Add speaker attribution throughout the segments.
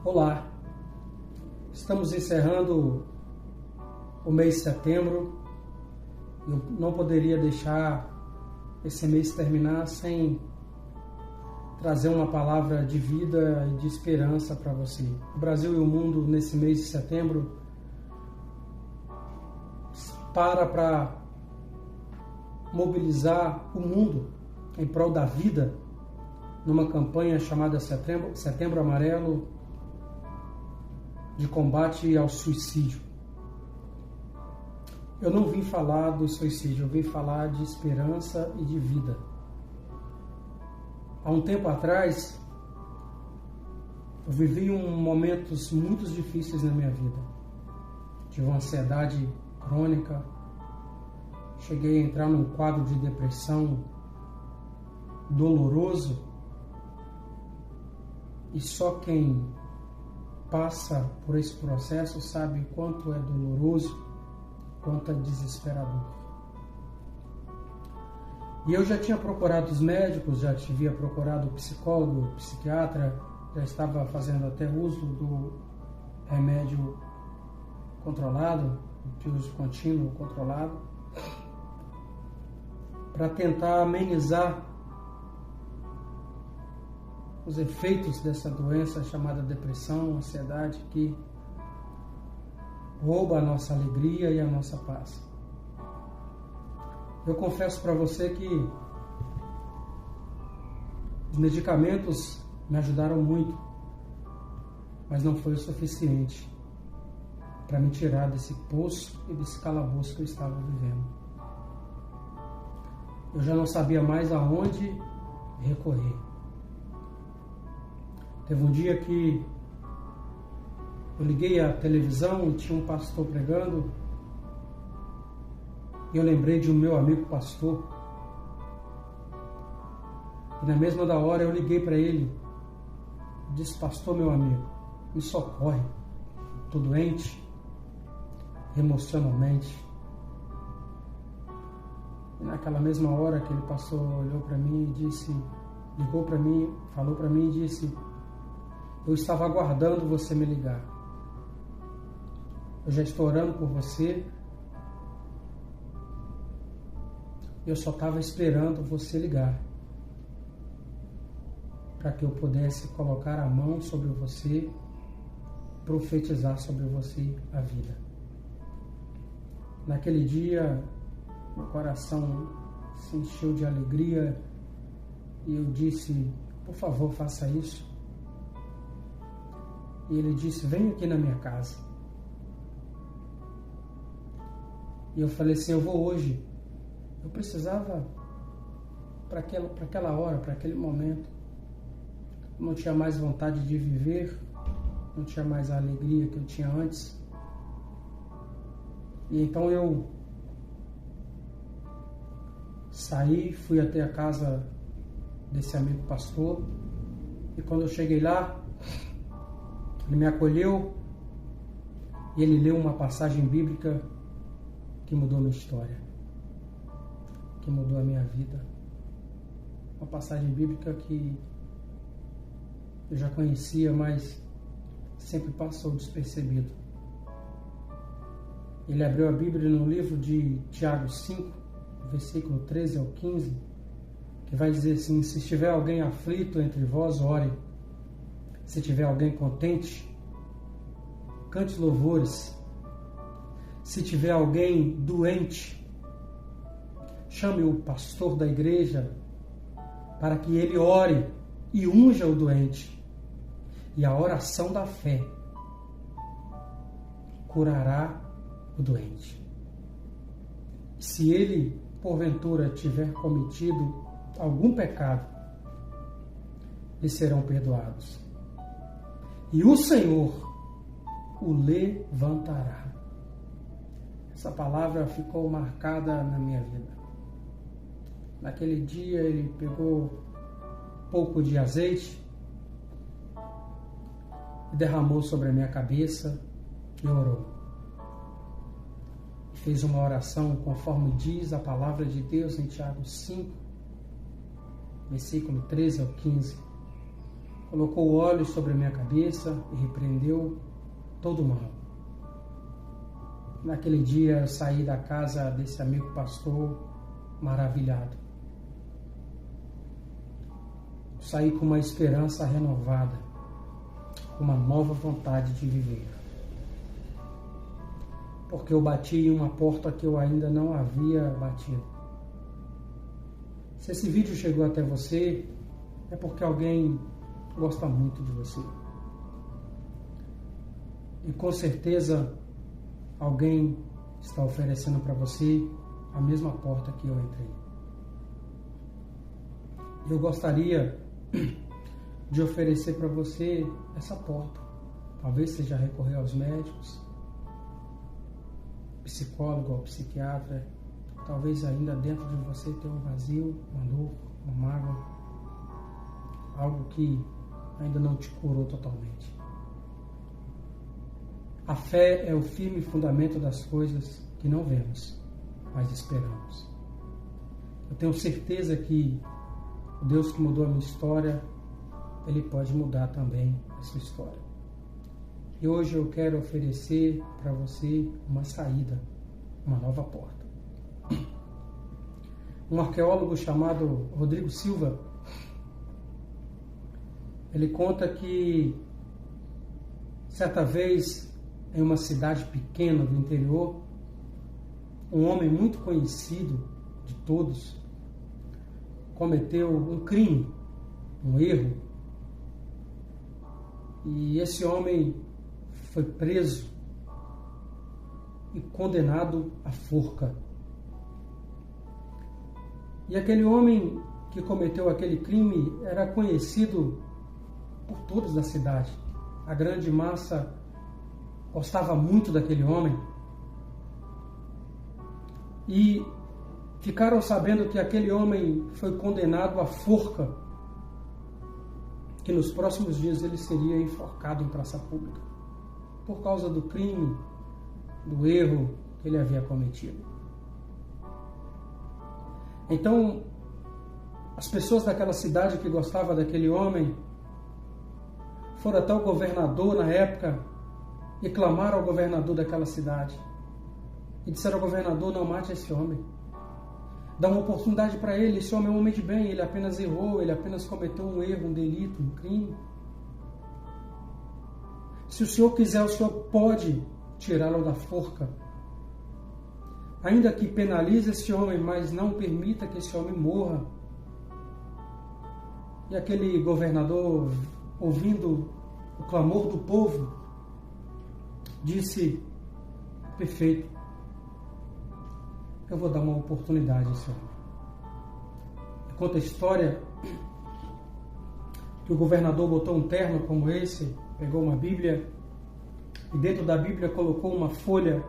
Speaker 1: Olá, estamos encerrando o mês de setembro. Eu não poderia deixar esse mês terminar sem trazer uma palavra de vida e de esperança para você. O Brasil e o mundo nesse mês de setembro para mobilizar o mundo em prol da vida numa campanha chamada Setembro Amarelo, de combate ao suicídio. Eu não vim falar do suicídio, eu vim falar de esperança e de vida. Há um tempo atrás, eu vivi momentos muito difíceis na minha vida. Tive uma ansiedade crônica, cheguei a entrar num quadro de depressão doloroso, e só quem passa por esse processo sabe o quanto é doloroso, quanto é desesperador. E eu já tinha procurado os médicos, já havia procurado o psicólogo, o psiquiatra, já estava fazendo até uso do remédio controlado, de uso contínuo controlado, para tentar amenizar os efeitos dessa doença chamada depressão, ansiedade, que rouba a nossa alegria e a nossa paz. Eu confesso para você que os medicamentos me ajudaram muito, mas não foi o suficiente para me tirar desse poço e desse calabouço que eu estava vivendo. Eu já não sabia mais aonde recorrer. Teve um dia que eu liguei a televisão e tinha um pastor pregando, e eu lembrei de um meu amigo pastor. E na mesma da hora eu liguei para ele, disse: pastor, meu amigo, me socorre, estou doente, emocionalmente. E naquela mesma hora aquele pastor olhou para mim e disse, ligou para mim, falou para mim e disse: eu estava aguardando você me ligar. Eu já estou orando por você. Eu só estava esperando você ligar, para que eu pudesse colocar a mão sobre você, profetizar sobre você a vida. Naquele dia, meu coração se encheu de alegria e eu disse: por favor, faça isso. E ele disse: vem aqui na minha casa. E eu falei assim: eu vou hoje. Eu precisava para aquela hora, para aquele momento. Eu não tinha mais vontade de viver, não tinha mais a alegria que eu tinha antes. E então eu saí, fui até a casa desse amigo pastor, e quando eu cheguei lá, ele me acolheu e ele leu uma passagem bíblica que mudou minha história, que mudou a minha vida. Uma passagem bíblica que eu já conhecia, mas sempre passou despercebido. Ele abriu a Bíblia no livro de Tiago 5, versículo 13 ao 15, que vai dizer assim: se estiver alguém aflito entre vós, ore. Se tiver alguém contente, cante louvores. Se tiver alguém doente, chame o pastor da igreja para que ele ore e unja o doente. E a oração da fé curará o doente. Se ele, porventura, tiver cometido algum pecado, lhe serão perdoados. E o Senhor o levantará. Essa palavra ficou marcada na minha vida. Naquele dia ele pegou um pouco de azeite e derramou sobre a minha cabeça e orou. Fez uma oração conforme diz a palavra de Deus em Tiago 5, versículo 13 ao 15. colocou óleo sobre a minha cabeça e repreendeu todo o mal. Naquele dia eu saí da casa desse amigo pastor maravilhado. Saí com uma esperança renovada, com uma nova vontade de viver. Porque eu bati em uma porta que eu ainda não havia batido. Se esse vídeo chegou até você, é porque alguém gosta muito de você. E com certeza alguém está oferecendo para você a mesma porta que eu entrei. Eu gostaria de oferecer para você essa porta. Talvez você já recorreu aos médicos, psicólogo ou psiquiatra. Talvez ainda dentro de você tenha um vazio, uma dor, uma mágoa, algo que ainda não te curou totalmente. A fé é o firme fundamento das coisas que não vemos, mas esperamos. Eu tenho certeza que o Deus que mudou a minha história, Ele pode mudar também a sua história. E hoje eu quero oferecer para você uma saída, uma nova porta. Um arqueólogo chamado Rodrigo Silva, ele conta que certa vez, em uma cidade pequena do interior, um homem muito conhecido de todos cometeu um crime, um erro. E esse homem foi preso e condenado à forca. E aquele homem que cometeu aquele crime era conhecido por todos da cidade. A grande massa gostava muito daquele homem. E ficaram sabendo que aquele homem foi condenado à forca, que nos próximos dias ele seria enforcado em praça pública, por causa do crime, do erro que ele havia cometido. Então, as pessoas daquela cidade que gostavam daquele homem foram até o governador na época e clamaram ao governador daquela cidade. E disseram ao governador: não mate esse homem. Dá uma oportunidade para ele. Esse homem é um homem de bem. Ele apenas errou, ele apenas cometeu um erro, um delito, um crime. Se o senhor quiser, o senhor pode tirá-lo da forca. Ainda que penalize esse homem, mas não permita que esse homem morra. E aquele governador, ouvindo o clamor do povo, disse: perfeito, eu vou dar uma oportunidade a esse homem. Conta a história que o governador botou um terno como esse, pegou uma Bíblia e dentro da Bíblia colocou uma folha.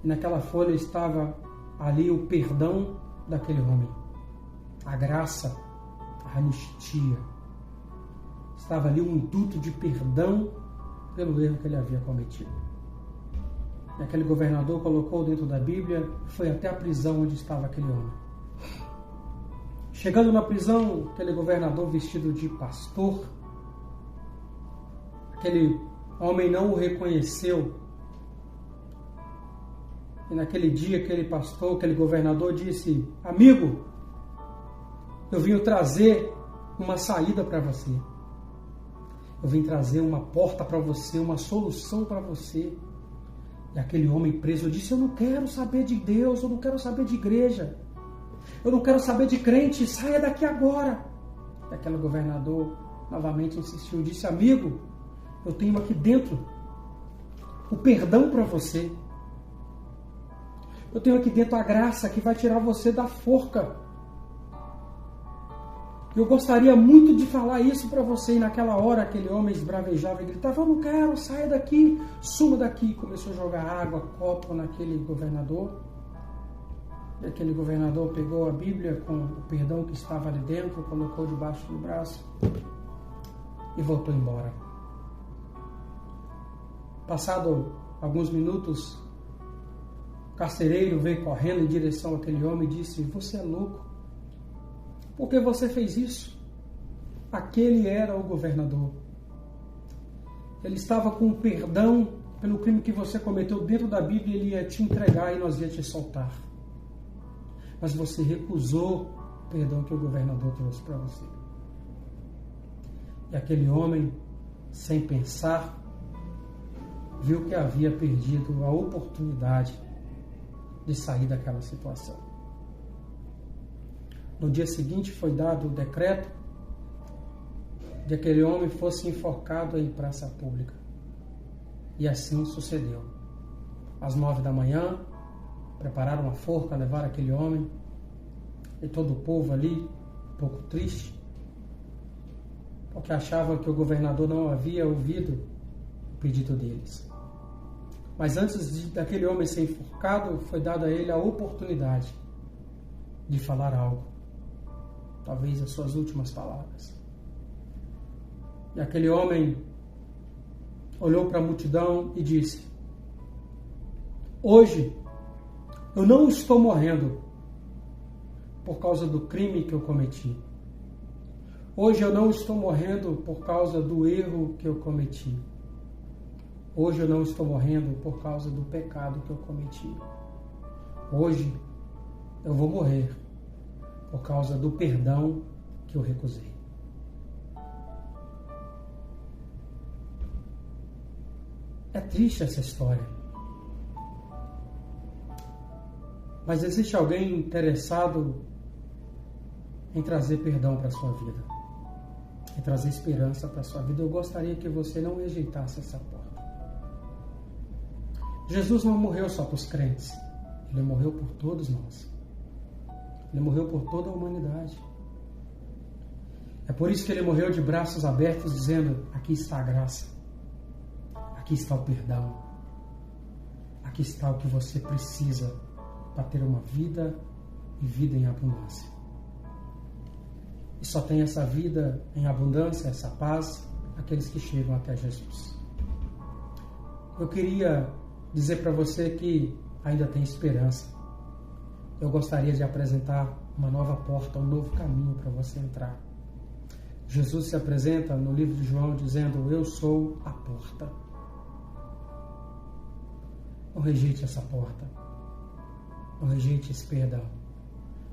Speaker 1: E naquela folha estava ali o perdão daquele homem, a graça, a anistia. Estava ali um induto de perdão pelo erro que ele havia cometido. E aquele governador colocou dentro da Bíblia e foi até a prisão onde estava aquele homem. Chegando na prisão, aquele governador vestido de pastor, aquele homem não o reconheceu. E naquele dia, aquele pastor, aquele governador disse: amigo, eu vim trazer uma saída para você. Eu vim trazer uma porta para você, uma solução para você. E aquele homem preso disse: eu não quero saber de Deus, eu não quero saber de igreja, eu não quero saber de crente, saia daqui agora. E aquele governador novamente insistiu, disse: amigo, eu tenho aqui dentro o perdão para você. Eu tenho aqui dentro a graça que vai tirar você da forca. Eu gostaria muito de falar isso para você. E naquela hora aquele homem esbravejava e gritava: eu não quero, saia daqui, suma daqui. Começou a jogar água, copo naquele governador. E aquele governador pegou a Bíblia com o perdão que estava ali dentro, colocou debaixo do braço e voltou embora. Passado alguns minutos, o carcereiro veio correndo em direção àquele homem e disse: você é louco? Por que você fez isso? aquele era o governador. Ele estava com perdão pelo crime que você cometeu dentro da Bíblia, ele ia te entregar e nós ia te soltar. Mas você recusou o perdão que o governador trouxe para você. E aquele homem, sem pensar, viu que havia perdido a oportunidade de sair daquela situação. No dia seguinte foi dado o decreto de que aquele homem fosse enforcado em praça pública. E assim sucedeu. Às 9 da manhã, prepararam a forca, levaram aquele homem, e todo o povo ali, um pouco triste, porque achava que o governador não havia ouvido o pedido deles. Mas antes daquele homem ser enforcado, foi dada a ele a oportunidade de falar algo, talvez as suas últimas palavras. E aquele homem olhou para a multidão e disse: hoje eu não estou morrendo por causa do crime que eu cometi. Hoje eu não estou morrendo por causa do erro que eu cometi. Hoje eu não estou morrendo por causa do pecado que eu cometi. Hoje eu vou morrer por causa do perdão que eu recusei. É triste essa história. Mas existe alguém interessado em trazer perdão para a sua vida, em trazer esperança para a sua vida. Eu gostaria que você não rejeitasse essa porta. Jesus não morreu só para os crentes. Ele morreu por todos nós. Ele morreu por toda a humanidade. É por isso que ele morreu de braços abertos, dizendo: aqui está a graça. Aqui está o perdão. Aqui está o que você precisa para ter uma vida e vida em abundância. E só tem essa vida em abundância, essa paz, aqueles que chegam até Jesus. Eu queria dizer para você que ainda tem esperança. Eu gostaria de apresentar uma nova porta, um novo caminho para você entrar. Jesus se apresenta no livro de João dizendo: eu sou a porta. Não rejeite essa porta. Não rejeite esse perdão.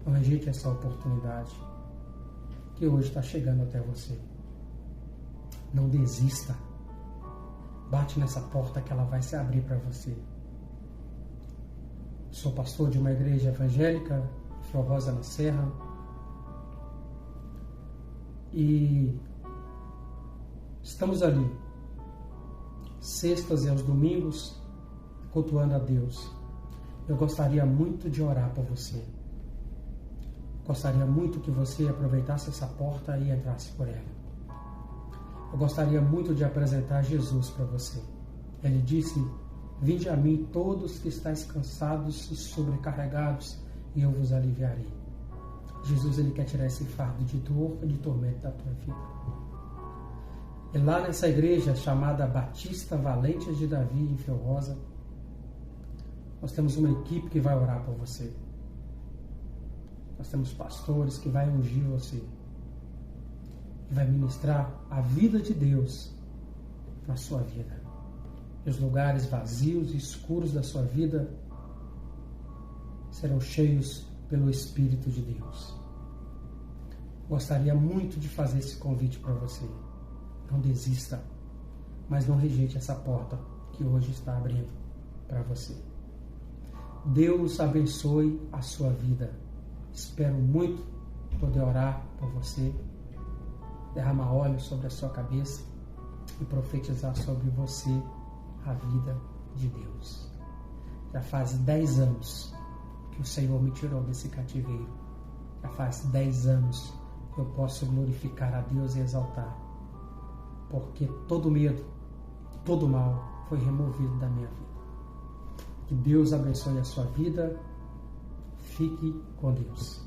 Speaker 1: Não rejeite essa oportunidade que hoje está chegando até você. Não desista. Bate nessa porta que ela vai se abrir para você. Sou pastor de uma igreja evangélica, Flor Rosa na Serra. E estamos ali, sextas e aos domingos, cultuando a Deus. Eu gostaria muito de orar por você. Gostaria muito que você aproveitasse essa porta e entrasse por ela. Eu gostaria muito de apresentar Jesus para você. Ele disse: vinde a mim todos que estáis cansados e sobrecarregados, e eu vos aliviarei. Jesus, ele quer tirar esse fardo de dor e de tormento da tua vida. E lá nessa igreja chamada Batista Valentes de Davi, em Flor Rosa, nós temos uma equipe que vai orar por você. Nós temos pastores que vai ungir você. E vai ministrar a vida de Deus na sua vida. E os lugares vazios e escuros da sua vida serão cheios pelo Espírito de Deus. Gostaria muito de fazer esse convite para você. Não desista, mas não rejeite essa porta que hoje está abrindo para você. Deus abençoe a sua vida. Espero muito poder orar por você, derramar óleo sobre a sua cabeça e profetizar sobre você a vida de Deus. Já faz 10 anos que o Senhor me tirou desse cativeiro. Já faz 10 anos que eu posso glorificar a Deus e exaltar, porque todo medo, todo mal foi removido da minha vida. Que Deus abençoe a sua vida. Fique com Deus.